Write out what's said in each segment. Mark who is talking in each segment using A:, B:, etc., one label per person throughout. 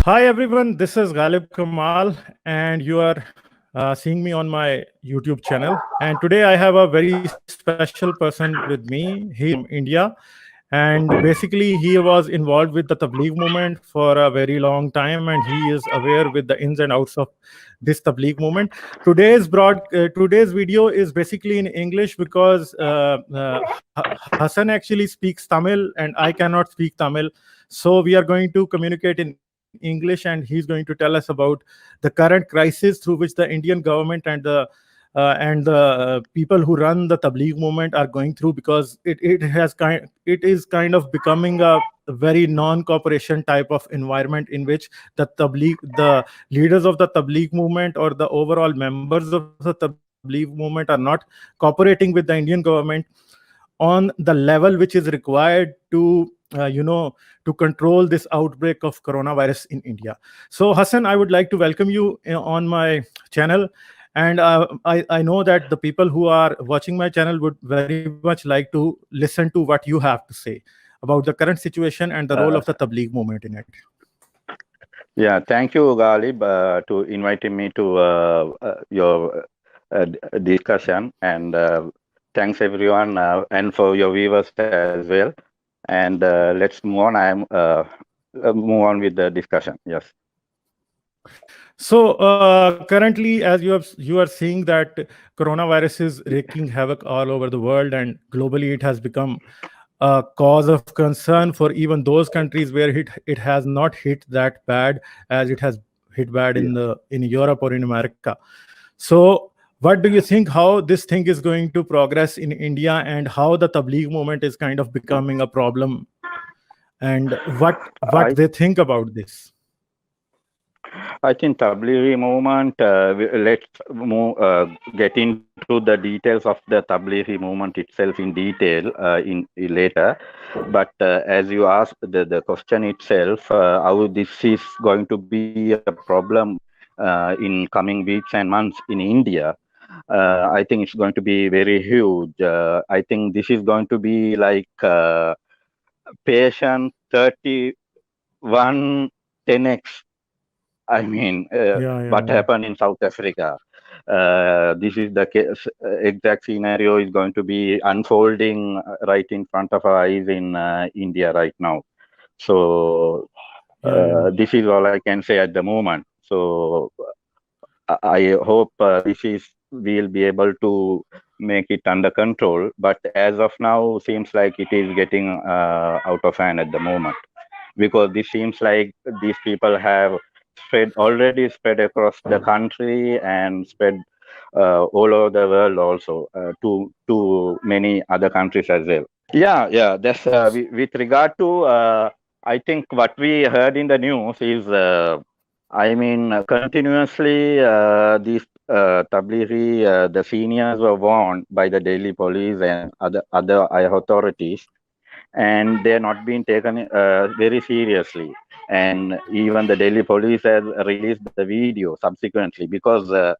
A: Hi everyone, this is Ghalib Kamal, and you are seeing me on my YouTube channel. And today I have a very special person with me. He is from India, and basically he was involved with the Tabligh movement for a very long time, and he is aware with the ins and outs of this Tabligh movement. Today's video is basically in English because Hassan actually speaks Tamil, and I cannot speak Tamil. So we are going to communicate in English, and he's going to tell us about the current crisis through which the Indian government and the people who run the Tabligh movement are going through, because it is kind of becoming a very non-cooperation type of environment in which the leaders of the Tabligh movement or the overall members of the Tabligh movement are not cooperating with the Indian government on the level which is required to control this outbreak of coronavirus in India. So Hassan, I would like to welcome you on my channel. And I know that the people who are watching my channel would very much like to listen to what you have to say about the current situation and the role
B: Uh,
A: of the Tabligh movement in it.
B: yeah, thank you, Galib, to inviting me to your discussion, and thanks everyone, and for your viewers as well. And let's move on. Move on with the discussion. Yes.
A: So currently, as you are seeing that coronavirus is wreaking havoc all over the world, and globally it has become a cause of concern for even those countries where it has not hit that bad as it has hit bad
B: Yeah.
A: in Europe or in America. So what do you think, how this thing is going to progress in India, and how the Tabligh movement is kind of becoming a problem, and what
B: I
A: they think about this?
B: I think Tablighi movement. Let's move, get into the details of the Tablighi movement itself in detail in later. But as you asked, the question itself, how this is going to be a problem in coming weeks and months in India. I think it's going to be very huge. I think this is going to be like patient 31 10x. I mean,
A: Yeah, yeah,
B: what
A: yeah.
B: happened in South Africa? This is the case, exact scenario is going to be unfolding right in front of our eyes in India right now. So
A: Yeah, yeah.
B: this is all I can say at the moment. So I hope this is we'll be able to make it under control. But as of now, seems like it is getting out of hand at the moment, because this seems like these people have already spread across the country and spread all over the world also, to many other countries as well. Yeah. That's with regard to. I think what we heard in the news is, I mean, continuously these Tablighi, the seniors were warned by the Delhi police and other authorities, and they're not being taken very seriously. And even the Delhi police has released the video subsequently, because the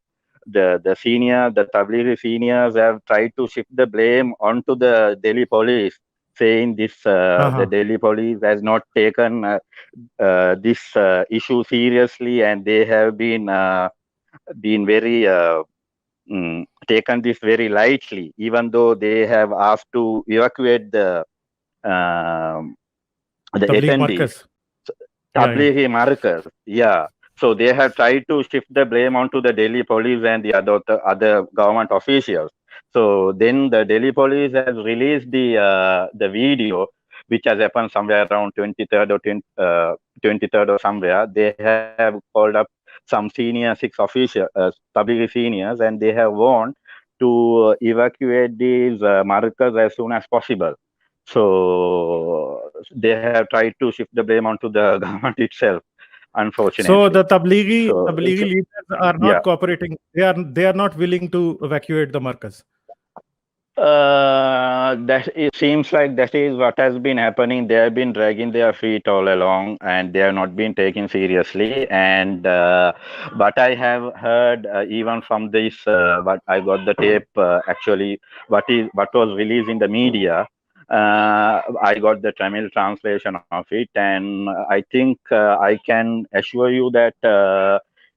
B: Tablighi seniors have tried to shift the blame onto the Delhi police, saying the
A: Uh-huh.
B: Delhi police has not taken this issue seriously, and they have been very taken this very lightly, even though they have asked to evacuate um, the
A: Tabligh
B: attendees,
A: Marcus. Yeah, yeah.
B: Tablighi markers. Yeah. So they have tried to shift the blame onto the Delhi police and the other government officials. So then the Delhi police has released the video, which has happened somewhere around 23rd or 23rd or somewhere. They have called up some senior six officials, Tablighi seniors, and they have warned to evacuate these markers as soon as possible. So they have tried to shift the blame onto the government itself,
A: So
B: unfortunately.
A: the Tablighi
B: So
A: leaders are
B: yeah,
A: not cooperating. They are not willing to evacuate the Marcus.
B: that it seems like that is what has been happening. They have been dragging their feet all along, and they have not been taken seriously. And but I have heard, even from this, what I got the tape, actually, what was released in the media. I got the Tamil translation of it, and I think I can assure you that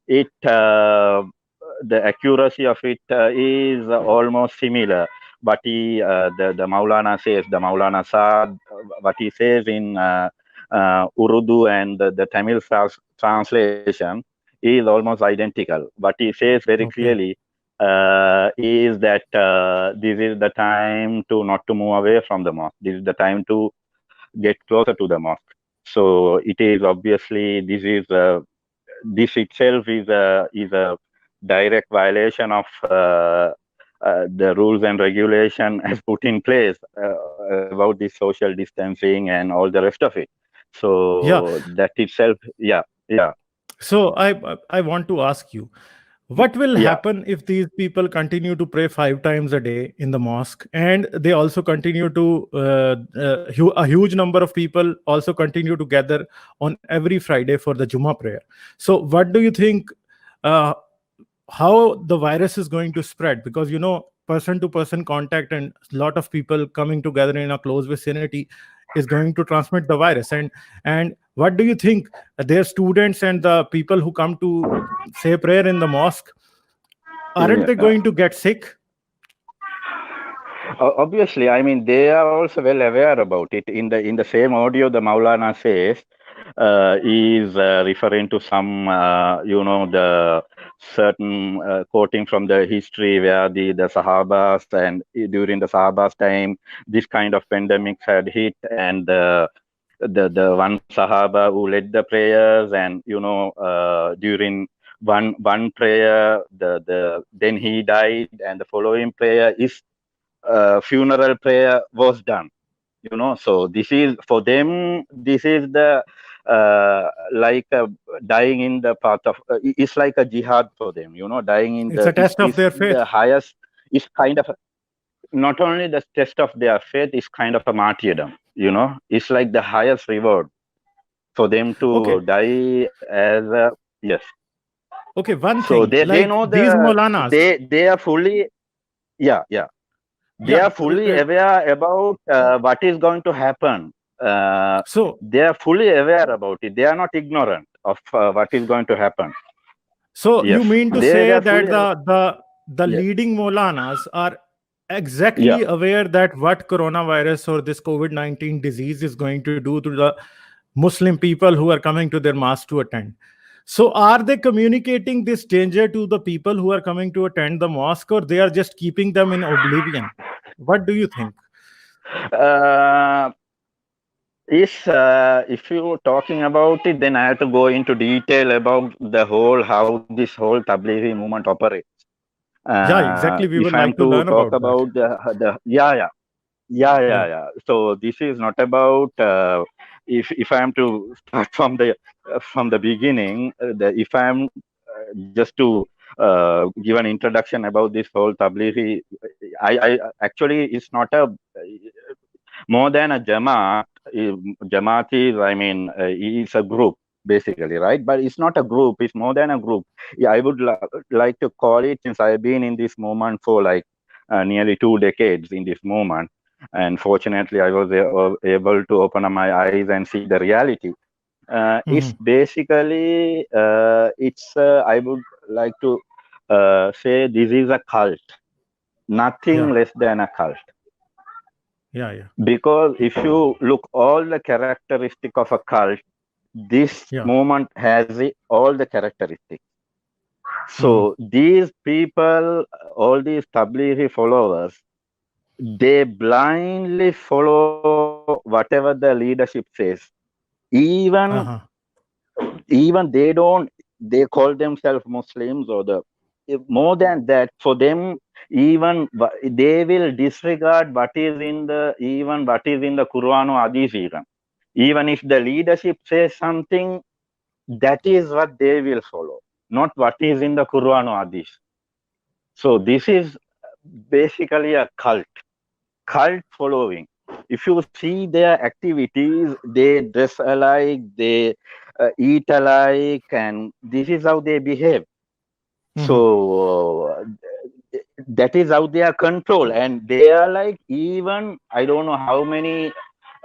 B: it the accuracy of it is almost similar. But the Maulana says, the Maulana Saad, what he says in Urdu and the Tamil translation is almost identical. What he says very
A: Okay.
B: clearly is that this is the time to not to move away from the mosque. This is the time to get closer to the mosque. So it is obviously this itself is a direct violation of the rules and regulation as put in place about this social distancing and all the rest of it.
A: Yeah.
B: So that itself, yeah, yeah,
A: So I want to ask you, what will
B: yeah.
A: happen if these people continue to pray 5 times a day in the mosque, and they also continue to a huge number of people also continue to gather on every Friday for the Jummah prayer? So what do you think, uh, how the virus is going to spread? Because person to person contact and a lot of people coming together in a close vicinity is going to transmit the virus. And what do you think, their students and the people who come to say prayer in the mosque, aren't they
B: Yeah.
A: going to get sick?
B: Obviously, I mean they are also well aware about it. In the same audio, the Maulana says is referring to some the certain quoting from the history where the Sahabas and during the Sahabas time this kind of pandemics had hit, and the one Sahaba who led the prayers, and during one prayer the then he died, and the following prayer is funeral prayer was done. So this is for them, this is the like dying in the path of it's like a jihad for them. Dying in
A: It's
B: the
A: a test of
B: is
A: their
B: the
A: faith.
B: highest, is kind of not only the test of their faith, is kind of a martyrdom. It's like the highest reward for them
A: Okay.
B: to die as a, yes.
A: Okay, one
B: So
A: thing,
B: they
A: like
B: know
A: these Maulanas.
B: they are fully, yeah, yeah, they
A: Yeah.
B: are fully aware about what is going to happen. Uh,
A: So
B: they are fully aware about it. They are not ignorant of what is going to happen.
A: So
B: Yes,
A: you mean to
B: they
A: say
B: are
A: that
B: fully aware.
A: the
B: Yes,
A: leading Maulanas are
B: yeah.
A: exactly aware that what coronavirus or this COVID-19 disease is going to do to the Muslim people who are coming to their mosque to attend? So are they communicating this danger to the people who are coming to attend the mosque, or they are just keeping them in oblivion? What do you think?
B: Uh, if you're talking about it, then I have to go into detail about the whole how this whole Tablighi movement operates.
A: Yeah, exactly. We
B: If
A: would
B: I'm
A: like to
B: to
A: learn
B: talk
A: about that.
B: about the yeah, yeah. Yeah, yeah,
A: Yeah.
B: yeah. So this is not about if I am to start from the beginning. If I am just to give an introduction about this whole Tablighi, I actually it's not a more than a Jamaat. Jamaat is, I mean, it's a group basically, right? But it's not a group. It's more than a group. Yeah, I would like to call it, since I've been in this movement for like nearly 2 decades in this movement, and fortunately I was able to open up my eyes and see the reality. It's
A: Mhm.
B: basically I would like to say this is a cult, nothing
A: Yeah.
B: less than a cult.
A: Yeah. Yeah.
B: Because if you look all the characteristic of a cult, this
A: Yeah.
B: movement has all the characteristics.
A: Mhm.
B: So these people, all these Tablighi followers, they blindly follow whatever the leadership says. Even
A: Uh-huh.
B: even they don't, they call themselves Muslims, or more than that, for them, even they will disregard what is in the, even what is in the Quran or Hadith. Even if the leadership says something, that is what they will follow, not what is in the Quran or Hadith. So this is basically a cult following. If you see their activities, they dress alike, they eat alike, and this is how they behave.
A: Mhm.
B: So that is how they are controlled, and they are like, even I don't know how many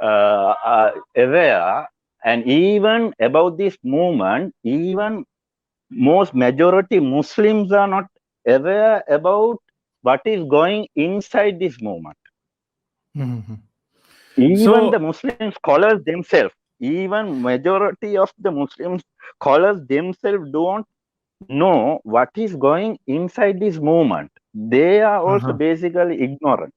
B: aware, and even about this movement, even most majority Muslims are not aware about what is going inside this movement.
A: Mhm.
B: Even the
A: So,
B: Muslim scholars themselves, even majority of the Muslim scholars themselves don't know what is going inside this movement. They are also
A: uh-huh.
B: basically ignorant.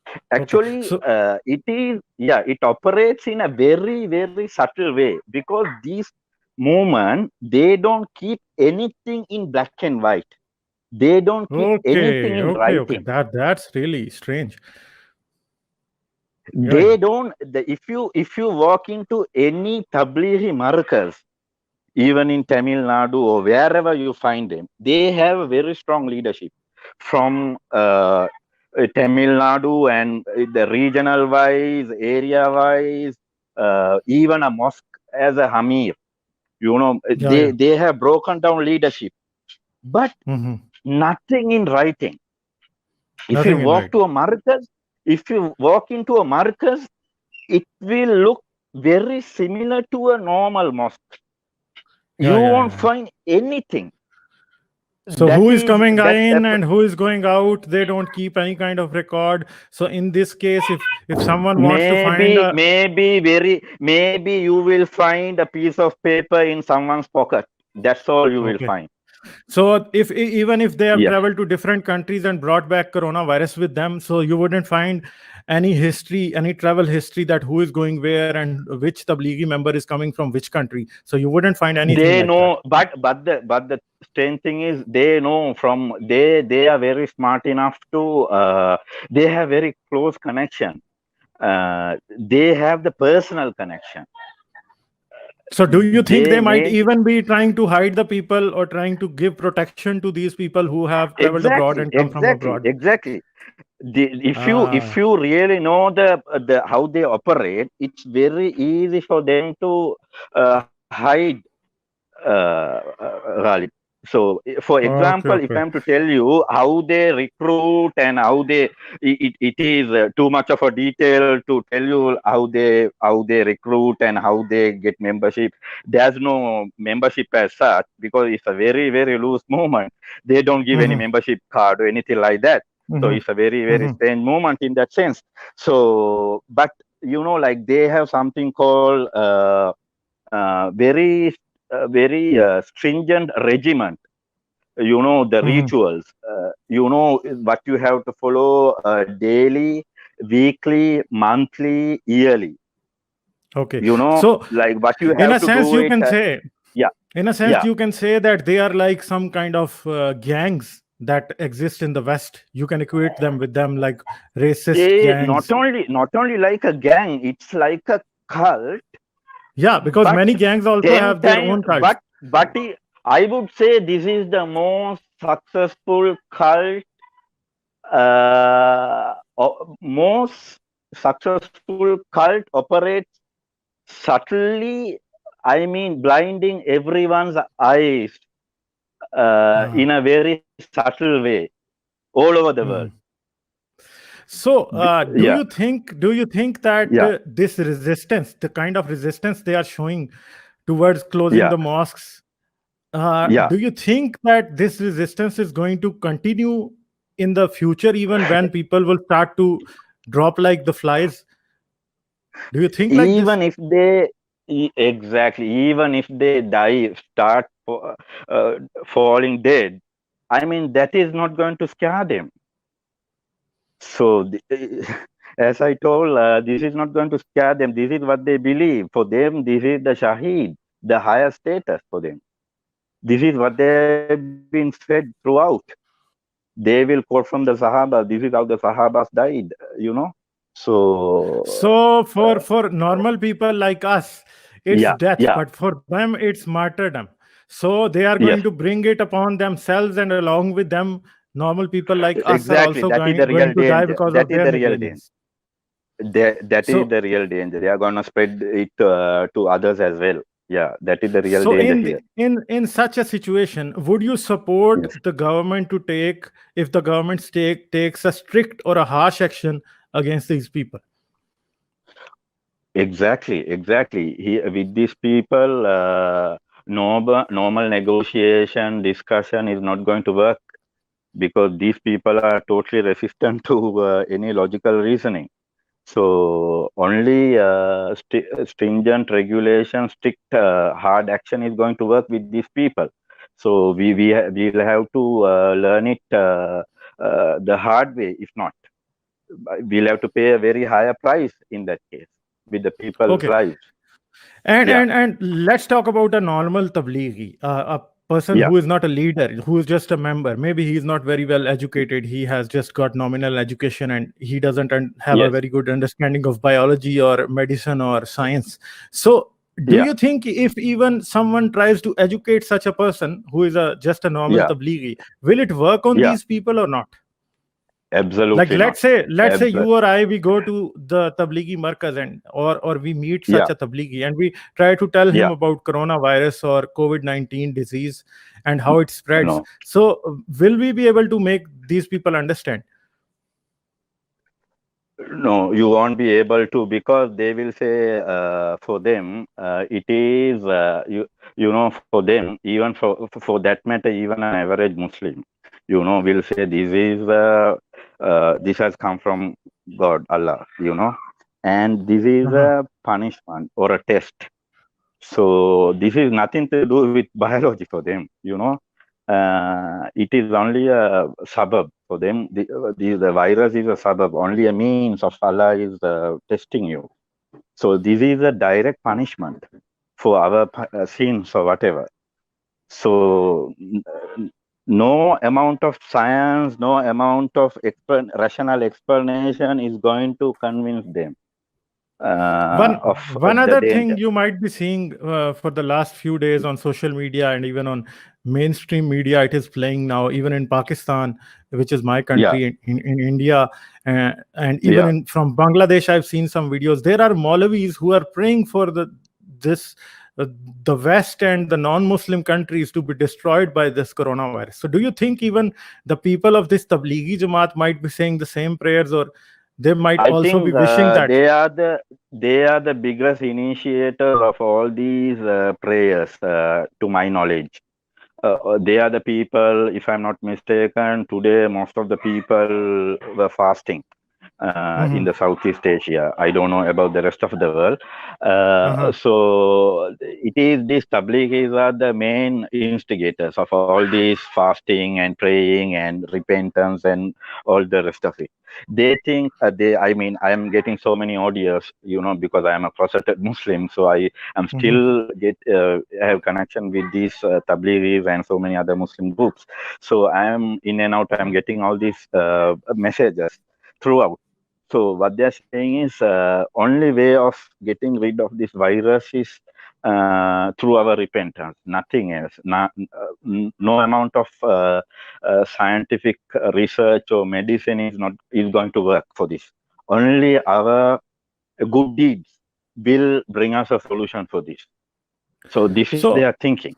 A: Okay.
B: Actually,
A: So,
B: it is, yeah, it operates in a very, very subtle way, because these movement, they don't keep anything in black and white. They don't keep anything
A: okay,
B: in
A: okay, okay.
B: writing.
A: That's really strange. Yeah,
B: They
A: yeah.
B: don't. If you walk into any Tablighi markers, even in Tamil Nadu or wherever you find them, they have a very strong leadership from Tamil Nadu, and the regional wise, area wise, even a mosque as a Hamir.
A: Yeah, yeah.
B: They have broken down leadership, but
A: Hmm.
B: nothing in writing. If you
A: Nothing in
B: walk to
A: writing.
B: a markers, if you walk into a markers, it will look very similar to a normal mosque.
A: Yeah,
B: You
A: yeah,
B: won't
A: yeah.
B: find anything.
A: So who
B: That
A: is
B: is
A: coming
B: that.
A: in and who is going out? They don't keep any kind of record. So in this case, if someone wants to find
B: Maybe,
A: a,
B: maybe you will find a piece of paper in someone's pocket. That's all you will
A: okay.
B: find.
A: So if even if they have
B: Yeah.
A: traveled to different countries and brought back coronavirus with them, so you wouldn't find any history, any travel history that who is going where and which Tablighi member is coming from which country. So you wouldn't find anything
B: They
A: like that.
B: know, but the strange thing is, they know from, they are very smart enough to, they have very close connection. They have the personal connection.
A: So do you think they
B: They
A: might
B: make
A: even be trying to hide the people or trying to give protection to these people who have traveled abroad
B: exactly,
A: and come from
B: exactly,
A: abroad?
B: exactly. If
A: Ah,
B: you really know the how they operate, it's very easy for them to hide, Ghalib. So, for
A: okay,
B: example, if
A: okay.
B: I'm to tell you how they recruit and how it is too much of a detail to tell you how they recruit and how they get membership. There's no membership as such, because it's a very, very loose movement. They don't give any
A: Mm-hmm,
B: membership card or anything like that. So
A: mm-hmm,
B: it's a very, very
A: mm-hmm.
B: strange movement in that sense. So, but like they have something called very stringent regiment. The
A: Mm-hmm.
B: rituals. What you have to follow daily, weekly, monthly, yearly.
A: Okay. So
B: Like what you
A: in
B: have
A: a
B: to
A: sense,
B: do
A: you
B: it.
A: can say,
B: Yeah,
A: in a sense,
B: yeah.
A: you can say that they are like some kind of gangs that exist in the West. You can equate them with them like racist
B: They
A: gangs.
B: not only like a gang, it's like a cult,
A: Yeah, because
B: but
A: many gangs also
B: 10
A: have their
B: times.
A: own cults.
B: I would say this is the most successful cult, most successful cult operates subtly, I mean, blinding everyone's eyes
A: Ah,
B: in a very subtle way all over the world.
A: mhm. So,
B: Yeah,
A: do you think that
B: yeah,
A: this resistance, the kind of resistance they are showing towards closing
B: yeah,
A: the mosques,
B: yeah.
A: do you think that this resistance is going to continue in the future, even when people will start to drop like the flies? Do you think like this?
B: Even if they, exactly, even if they die, start falling dead, I mean, that is not going to scare them. So, as I told, this is not going to scare them. This is what they believe. For them, this is the Shaheed, the higher status for them. This is what they have been fed throughout. They will quote from the Sahaba. This is how the Sahabas died. So,
A: So
B: uh,
A: for normal people like us, it's
B: yeah,
A: death,
B: yeah,
A: but for them it's martyrdom. So they are going
B: yes,
A: to bring it upon themselves, and along with them, normal people like us are
B: exactly.
A: also
B: That is the
A: going
B: real
A: to die
B: danger.
A: because
B: That
A: of
B: is
A: their
B: the real danger.
A: negligence.
B: That is
A: So
B: the real danger. They are going to spread it to others as well. Yeah, that is the real
A: So
B: danger here.
A: in such a situation, would you support
B: Yes.
A: the government to take, if the government takes a strict or a harsh action against these people?
B: Exactly, exactly. With these people, normal negotiation, discussion is not going to work because these people are totally resistant to any logical reasoning. So only stringent regulation, strict hard action is going to work with these people. So we'll have to learn it the hard way. If not, we'll have to pay a very higher price in that case with the people's
A: Okay.
B: lives.
A: And
B: Yeah.
A: let's talk about a normal tablighi, a person
B: Yeah.
A: who is not a leader, who is just a member. Maybe he is not very well educated. He has just got nominal education, and he doesn't have a
B: Yes.
A: very good understanding of biology or medicine or science. So, do
B: Yeah.
A: you think if even someone tries to educate such a person who is just a normal
B: Yeah.
A: tablighi, will it work on
B: Yeah.
A: these people or not? Like
B: Absolutely not.
A: let's say
B: Abs-
A: you or I, we go to the tablighi markaz, and or we meet such
B: yeah.
A: a tablighi, and we try to tell him
B: Yeah.
A: about coronavirus or COVID-19 disease and how it spreads.
B: No.
A: So will we be able to make these people understand?
B: No, you won't be able to because they will say for them it is for them, even for that matter, even an average Muslim, will say this is this has come from God, Allah, and this is
A: Uh-huh.
B: a punishment or a test. So this is nothing to do with biology for them, it is only a suburb for them. The virus is a suburb, only a means of Allah is testing you. So this is a direct punishment for our sins or whatever. So no amount of science, no amount of rational explanation is going to convince them
A: one
B: of
A: one
B: the
A: other
B: danger.
A: thing you might be seeing for the last few days on social media and even on mainstream media, it is playing now even in Pakistan, which is my
B: Yeah,
A: country, in India, and even
B: yeah.
A: in from Bangladesh. I've seen some videos. There are Maulvis who are praying for this uh, the West and the non-Muslim countries to be destroyed by this coronavirus. So do you think even the people of this Tablighi Jamaat might be saying the same prayers, or they might
B: I
A: also be
B: think
A: wishing that?
B: they are the biggest initiators of all these prayers, to my knowledge. They are the people, if I'm not mistaken, today most of the people were fasting in
A: Mhm.
B: the Southeast Asia. I don't know about the rest of the world.
A: Uh-huh.
B: So it is these tablighis are the main instigators of all these fasting and praying and repentance and all the rest of it. They think I mean, I am getting so many audios, because I am a closeted Muslim. So I am
A: Mhm.
B: still have connection with these tablighis and so many other Muslim groups. So I am in and out. I am getting all these messages throughout. So what they're saying is only way of getting rid of this virus is through our repentance, nothing else. No amount of scientific research or medicine is going to work for this. Only our good deeds will bring us a solution for this. So this is
A: So
B: their thinking.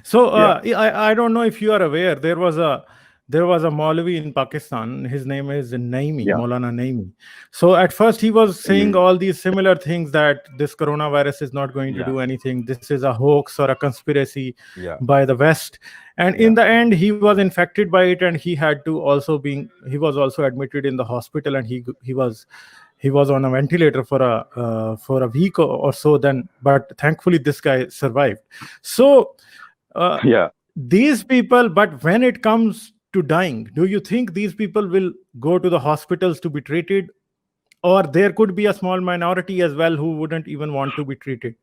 A: So
B: Yeah,
A: I don't know if you are aware, there was a Maulvi in Pakistan. His name is Naimi,
B: yeah,
A: Maulana Naimi. So at first he was saying
B: yeah,
A: all these similar things, that this coronavirus is not going to
B: yeah,
A: do anything. This is a hoax or a conspiracy
B: yeah,
A: by the West. And in
B: yeah,
A: the end, he was infected by it, and he was also admitted in the hospital, and he was on a ventilator for a week or so. Then, but thankfully, this guy survived. So uh,
B: yeah.
A: these people, but when it comes to dying, do you think these people will go to the hospitals to be treated, or there could be a small minority as well who wouldn't even want to be treated?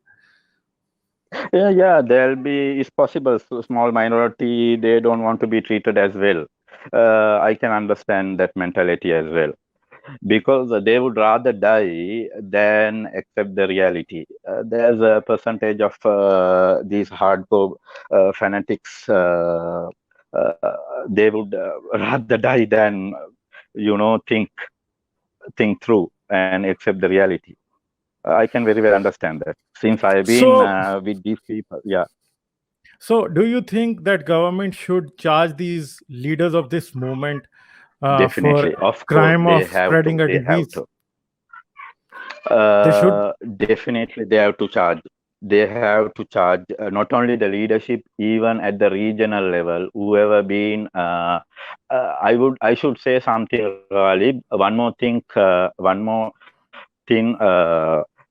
B: Yeah, yeah, there'll be, it's possible, so small minority, they don't want to be treated as well. I can understand that mentality as well because they would rather die than accept the reality. There's a percentage of these hardcore fanatics, they would rather die than, think through and accept the reality. I can very well understand that since I have been
A: So,
B: with these people. Yeah,
A: so do you think that government should charge these leaders of this movement for
B: definitely. Of course,
A: crime
B: they
A: of
B: have
A: spreading
B: to.
A: a
B: They have
A: disease?
B: to.
A: They should.
B: Definitely, they have to charge. They have to charge not only the leadership, even at the regional level. Whoever been, I should say something, Ghalib. One more thing,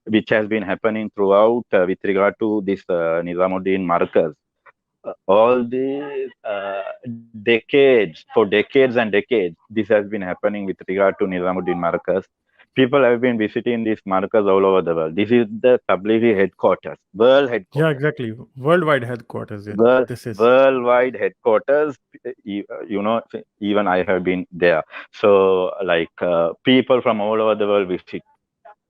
B: which has been happening throughout with regard to this Nizamuddin Markaz. All these decades and decades, this has been happening with regard to Nizamuddin Markaz. People have been visiting this Markaz all over the world. This is the Tablighi headquarters, world
A: Yeah,
B: headquarters,
A: exactly. Worldwide headquarters. Yeah,
B: world,
A: this is.
B: worldwide headquarters. You know, even I have been there. So, like, people from all over the world visit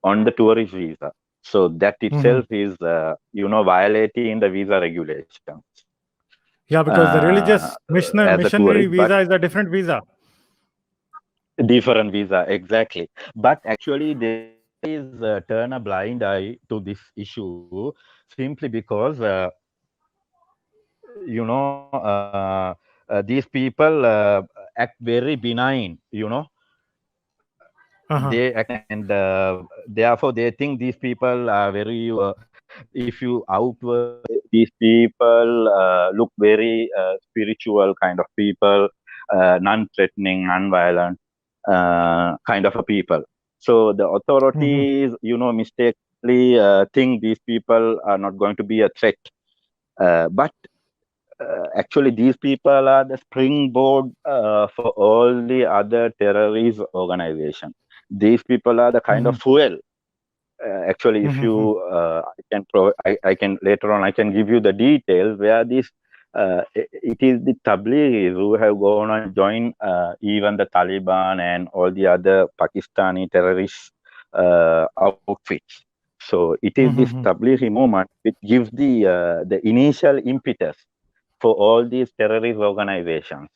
B: on the tourist visa. So that
A: Mhm.
B: itself is, violating the visa regulations
A: Yeah, because the religious
B: as a
A: missionary
B: tourist, but
A: visa is a different visa.
B: different visa, exactly. But actually, they always turn a blind eye to this issue simply because, these people act very benign,
A: Uh-huh.
B: they act, and therefore they think these people are very, if you outward, these people look very spiritual kind of people, non-threatening, non-violent kind of a people. So the
A: Mhm.
B: authorities, mistakenly think these people are not going to be a threat. But actually, these people are the springboard for all the other terrorist organizations. These people are the kind of
A: Mhm.
B: fuel. Actually, if
A: Mhm.
B: you, I can later on, I can give you the details where this, it is the Tablighi who have gone and joined even the Taliban and all the other Pakistani terrorist outfits. So it is this
A: Mhm.
B: Tablighi movement which gives the initial impetus for all these terrorist organizations.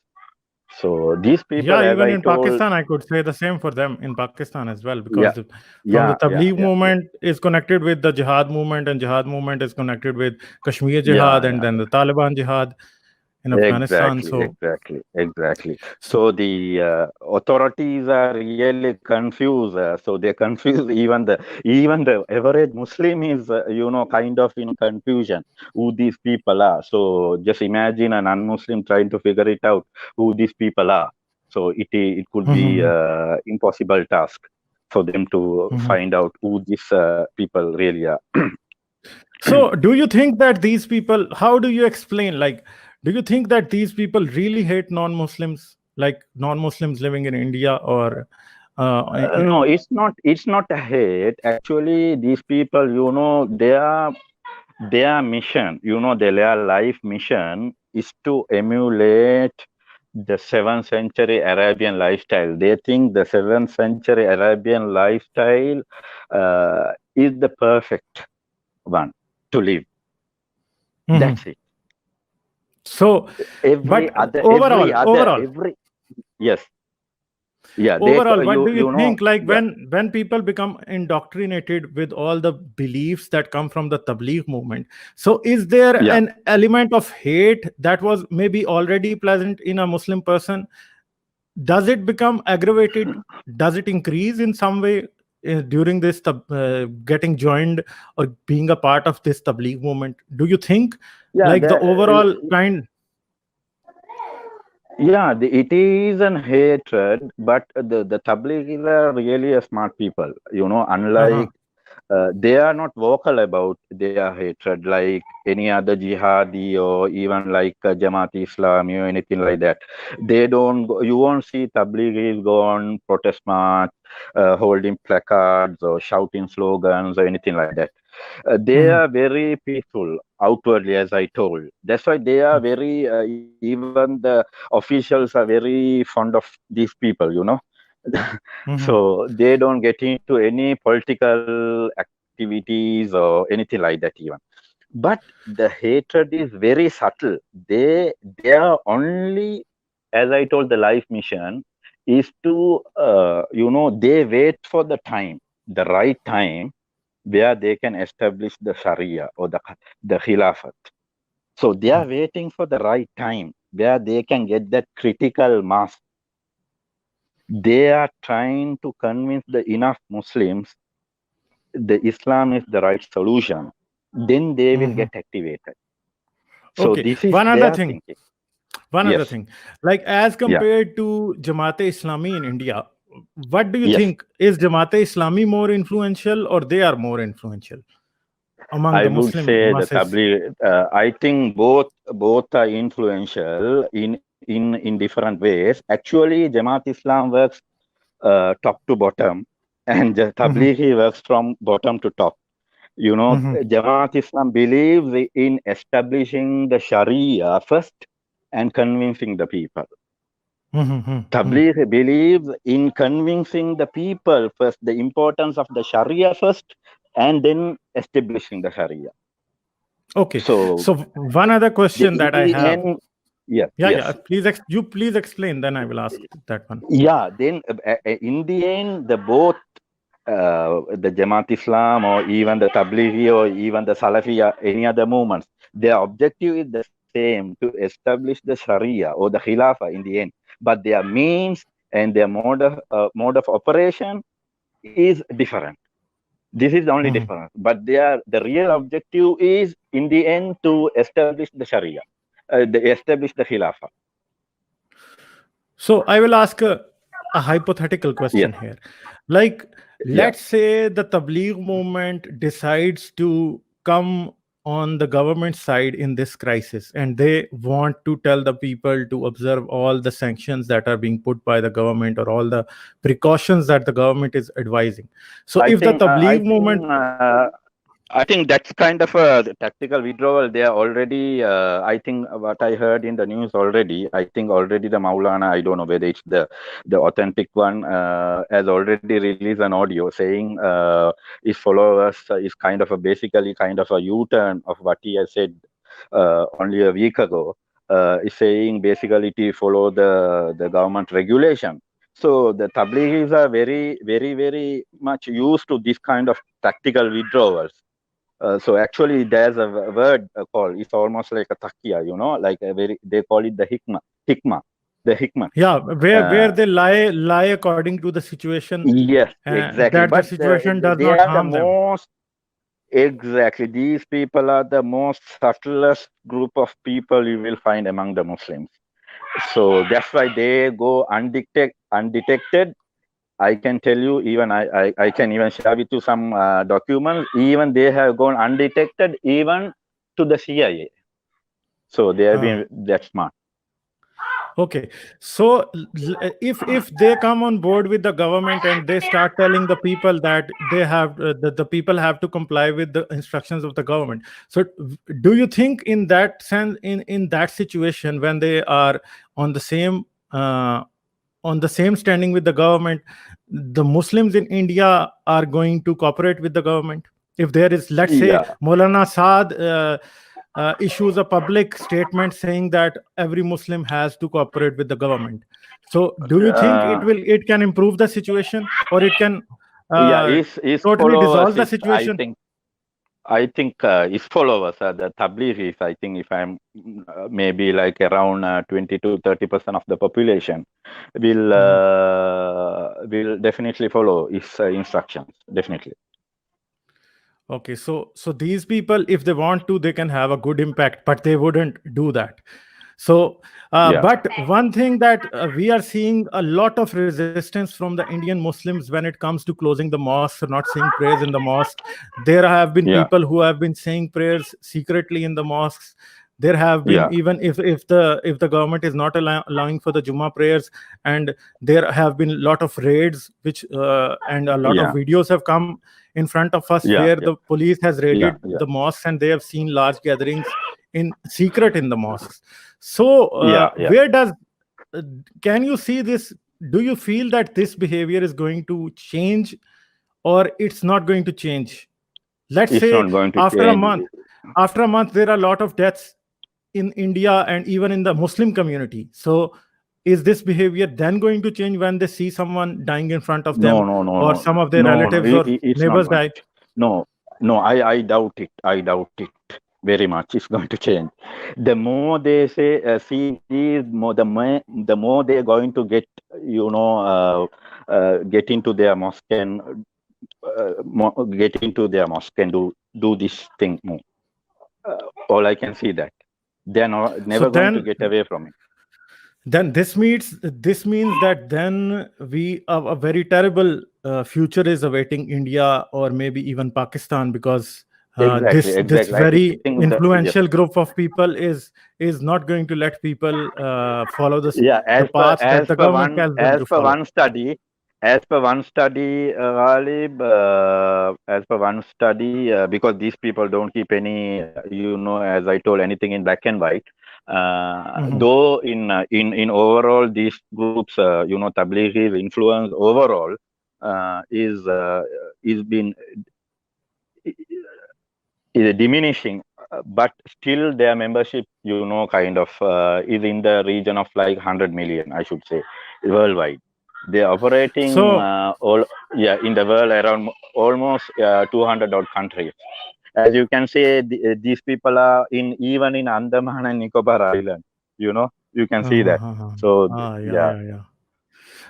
B: So these people,
A: Yeah,
B: as
A: even
B: I
A: in
B: told,
A: Pakistan, I could say the same for them in Pakistan as well, because
B: yeah,
A: from the
B: yeah, yeah,
A: Tabligh
B: yeah, yeah,
A: movement is connected with the Jihad movement, and Jihad movement is connected with Kashmir Jihad,
B: yeah,
A: and
B: yeah.
A: then the Taliban Jihad in Afghanistan.
B: Exactly,
A: So,
B: exactly, exactly.
A: so
B: So the authorities are really confused. So they confuse even the average Muslim is, kind of in confusion who these people are. So just imagine an non-Muslim trying to figure it out who these people are. So it could be
A: Mhm.
B: impossible task for them to
A: Mhm.
B: find out who these people really are.
A: So, do you think that these people? How do you explain? Like, do you think that these people really hate non-Muslims, like non-Muslims living in India, or
B: No, it's not. It's not a hate. Actually, these people, their mission, their life mission is to emulate the 7th century Arabian lifestyle. They think the 7th century Arabian lifestyle is the perfect one to live.
A: Mhm.
B: That's it.
A: So,
B: Every
A: but
B: other, every
A: overall,
B: other,
A: overall,
B: every yes, yeah.
A: overall, what
B: You
A: do you think? Like,
B: yeah,
A: when people become indoctrinated with all the beliefs that come from the Tabligh movement, so is there
B: yeah.
A: an element of hate that was maybe already present in a Muslim person? Does it become aggravated? Does it increase in some way during this getting joined or being a part of this Tabligh movement? Do you think
B: Yeah,
A: like the overall kind?
B: yeah, it is an hatred, but the Tablighi are really a smart people.
A: Uh-huh.
B: Unlike, they are not vocal about their hatred like any other jihadi or even like Jamaat Islami or anything like that. They don't. You won't see Tablighis go on protest march, holding placards or shouting slogans or anything like that. They
A: Mhm.
B: are very peaceful outwardly, as I told. That's why they are very, even the officials are very fond of these people.
A: Mhm.
B: So they don't get into any political activities or anything like that even. But the hatred is very subtle. They are only, as I told, the life mission is to, they wait for the time, the right time, where they can establish the Sharia or the Khilafat. So they are waiting for the right time where they can get that critical mass. They are trying to convince the enough Muslims the Islam is the right solution. Then they will
A: Mhm.
B: get activated. So
A: Okay,
B: this is
A: one other
B: their
A: thing.
B: thinking.
A: One other
B: Yes.
A: thing, like as
B: Yeah.
A: compared to Jamaat-e-Islami in India, what do you
B: Yes.
A: think? Is Jamaat-e-Islami more influential or they are more influential among
B: I
A: the
B: would
A: Muslim
B: say the
A: masses?
B: Tablighi. I think both are influential in different ways. Actually, Jamaat Islam works top to bottom, and the
A: Mhm,
B: Tablighi works from bottom to top. You know,
A: mhm,
B: Jamaat Islam believes in establishing the Sharia first and convincing the people.
A: mhm, mhm, mhm.
B: Tabligh believes in convincing the people first, the importance of the Sharia first, and then establishing the Sharia.
A: Okay,
B: So,
A: so one other question
B: in
A: that I
B: the
A: have.
B: end, yes,
A: Yeah, yeah.
B: yes.
A: You please explain. Then I will ask that one.
B: Yeah, then in the end, the Jamaat Islam or even the Tablighi or even the Salafi or any other movements, their objective is the same to establish the Sharia or the Khilafah in the end. But their means and their mode of operation is different. This is the only
A: Mhm.
B: difference. But the real objective is in the end to establish the Sharia, establish the Khilafah.
A: So I will ask a hypothetical
B: Yes,
A: question here. Like,
B: yeah.
A: let's say the Tabligh movement decides to come on the government side in this crisis, and they want to tell the people to observe all the sanctions that are being put by the government or all the precautions that the government is advising. So,
B: I
A: if the
B: think I
A: Tabligh
B: think
A: movement,
B: I think that's kind of a tactical withdrawal. They are already. I think what I heard in the news already. I think already the Maulana. I don't know whether it's the authentic one. Has already released an audio saying his followers is kind of a basically kind of a U-turn of what he has said only a week ago. Is saying basically to follow the government regulation. So the Tablighis are very much used to this kind of tactical withdrawals. So actually, there's a word called. It's almost like a takia, like a very. They call it the hikmah, the hikmah.
A: yeah, where
B: Uh,
A: they lie according to the situation,
B: yes, exactly.
A: that the
B: But
A: situation does
B: they
A: not
B: are the
A: harm them.
B: most exactly. These people are the most subtlest group of people you will find among the Muslims. So that's why they go undetected. I can tell you, even I can even share with you some documents. Even they have gone undetected, even to the CIA. So they have
A: Uh,
B: been that smart.
A: Okay, so if they come on board with the government and they start telling the people that they have the people have to comply with the instructions of the government, so do you think in that sense, in that situation when they are on the same uh, on the same standing with the government, the Muslims in India are going to cooperate with the government? If there is, let's say,
B: Yeah,
A: Maulana Saad issues a public statement saying that every Muslim has to cooperate with the government. So, do you think
B: uh,
A: it can improve the situation, or it can
B: yeah.
A: uh,
B: His
A: totally
B: followers
A: dissolve the
B: is
A: situation?
B: I think his followers are the Tablighi is I think if I'm maybe like around 20 to 30% of the population
A: Mhm.
B: will definitely follow his instructions. Definitely.
A: Okay, so these people, if they want to, they can have a good impact, but they wouldn't do that. So,
B: Yeah.
A: but one thing that we are seeing a lot of resistance from the Indian Muslims when it comes to closing the mosques or not saying prayers in the mosque. There have been
B: Yeah.
A: people who have been saying prayers secretly in the mosques. There have been,
B: Yeah.
A: even if the government is not allowing for the Jummah prayers, and there have been a lot of raids, which and a lot of
B: Yeah.
A: videos have come in front of us
B: Yeah.
A: where
B: Yeah.
A: the police has
B: Yeah.
A: raided
B: Yeah.
A: the mosques and they have seen large gatherings in secret in the mosques. So,
B: Yeah. Yeah.
A: where does uh, can you see this? Do you feel that this behavior is going to change, or it's not going to change? Let's
B: It's
A: say
B: not going to
A: after a
B: change.
A: month, there are a lot of deaths in India and even in the Muslim community. So, is this behavior then going to change when they see someone dying in front of
B: No,
A: them,
B: no, no,
A: or
B: no,
A: some of their
B: no, no.
A: relatives or
B: It's not
A: neighbors
B: going
A: die?
B: to. No. No, I doubt it. I doubt it very much. It's going to change. The more they say, see these, the more they're going to get, get into their mosque and get into their mosque and do this thing more. All I can see that they're not,
A: So
B: never going to get away from it.
A: then this means that then a very terrible future is awaiting India or maybe even Pakistan, because
B: Exactly,
A: this
B: exactly. I
A: very
B: think that yes.
A: influential group of people is not going to let people follow
B: Yeah,
A: the path that the government tells them
B: as
A: to
B: per
A: follow.
B: one study, Ghalib, as per one study, because these people don't keep any, as I told, anything in black and white.
A: Mhm.
B: Though in overall these groups, Tablighis influence overall is been is diminishing, but still their membership, kind of is in the region of like 100 million, I should say, worldwide. They're operating
A: So
B: in the world around almost 200 odd countries. As you can say, these people are even in Andaman and Nicobar Island. You can see that. So
A: yeah,
B: yeah,
A: yeah, yeah.
B: yeah,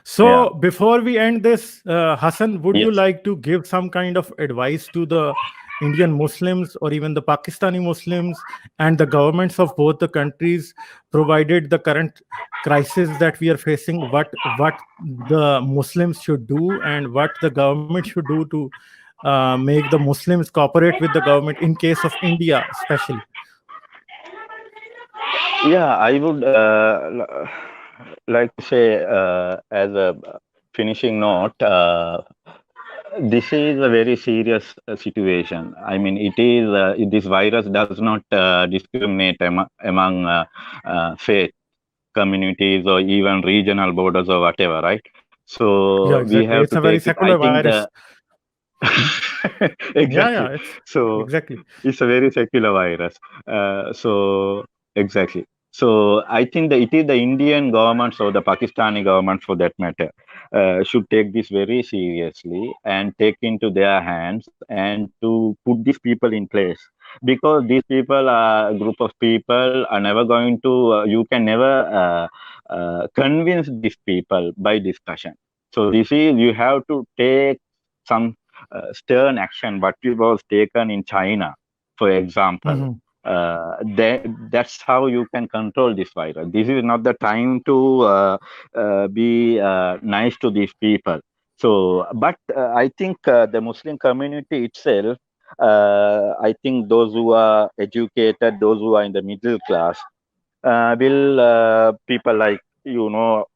A: So before we end this, Hassan, would you
B: yes.
A: like to give some kind of advice to the Indian Muslims or even the Pakistani Muslims and the governments of both the countries, provided the current crisis that we are facing, what the Muslims should do and what the government should do to make the Muslims cooperate with the government in case of India, especially?
B: Yeah, I would like to say, as a finishing note, this is a very serious situation. I mean, this virus does not discriminate among faith communities or even regional borders or whatever, right?
A: Yeah,
B: So we
A: exactly.
B: have
A: It's
B: to
A: a very
B: take it. I
A: secular
B: think
A: virus.
B: the
A: Yeah,
B: exactly.
A: yeah, it's
B: So
A: exactly.
B: it's a very secular virus. So exactly. So I think that it is the Indian governments or the Pakistani government, for that matter, should take this very seriously and take into their hands and to put these people in place, because these people are a group of people are never going to. You can never convince these people by discussion. So this is, you have to take some stern action, what was taken in China, for example.
A: Mhm.
B: That's how you can control this virus. This is not the time to be nice to these people. So, but I think the Muslim community itself, I think those who are educated, those who are in the middle class, will people like,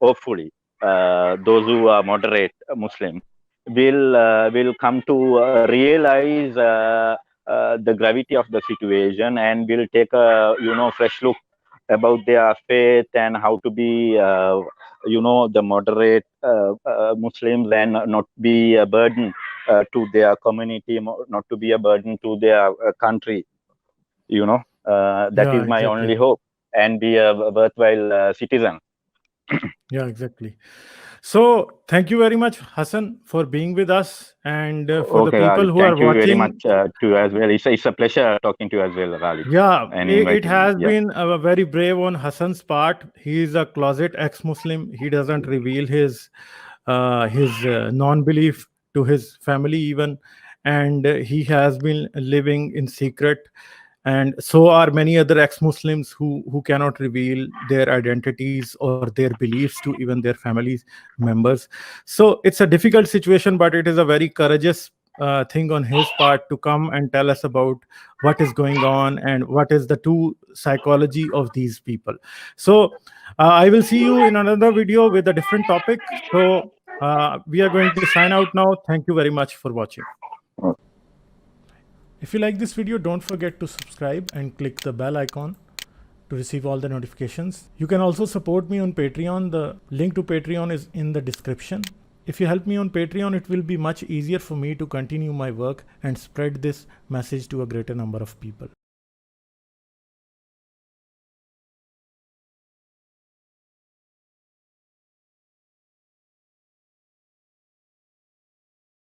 B: hopefully those who are moderate Muslims will come to realize the gravity of the situation, and will take a fresh look about their faith and how to be the moderate Muslims, and not be a burden to their community, not to be a burden to their country. That
A: Yeah,
B: is my only
A: exactly.
B: hope, and be a worthwhile citizen.
A: Yeah, exactly. So, thank you very much, Hassan, for being with us. And for the
B: Okay,
A: people
B: Ghalib.
A: who are
B: Thank you very much
A: watching,
B: to you as well. It's a pleasure talking to you as well, Ghalib,
A: yeah,
B: and
A: it
B: inviting me.
A: has
B: Yeah.
A: been a very brave on Hassan's part. He is a closet ex-Muslim. He doesn't reveal his non-belief to his family even, and he has been living in secret. And so are many other ex-Muslims who cannot reveal their identities or their beliefs to even their families members. So it's a difficult situation, but it is a very courageous thing on his part to come and tell us about what is going on and what is the true psychology of these people. So I will see you in another video with a different topic. So we are going to sign out now. Thank you very much for watching. If you like this video, don't forget to subscribe and click the bell icon to receive all the notifications. You can also support me on Patreon. The link to Patreon is in the description. If you help me on Patreon, it will be much easier for me to continue my work and spread this message to a greater number of people.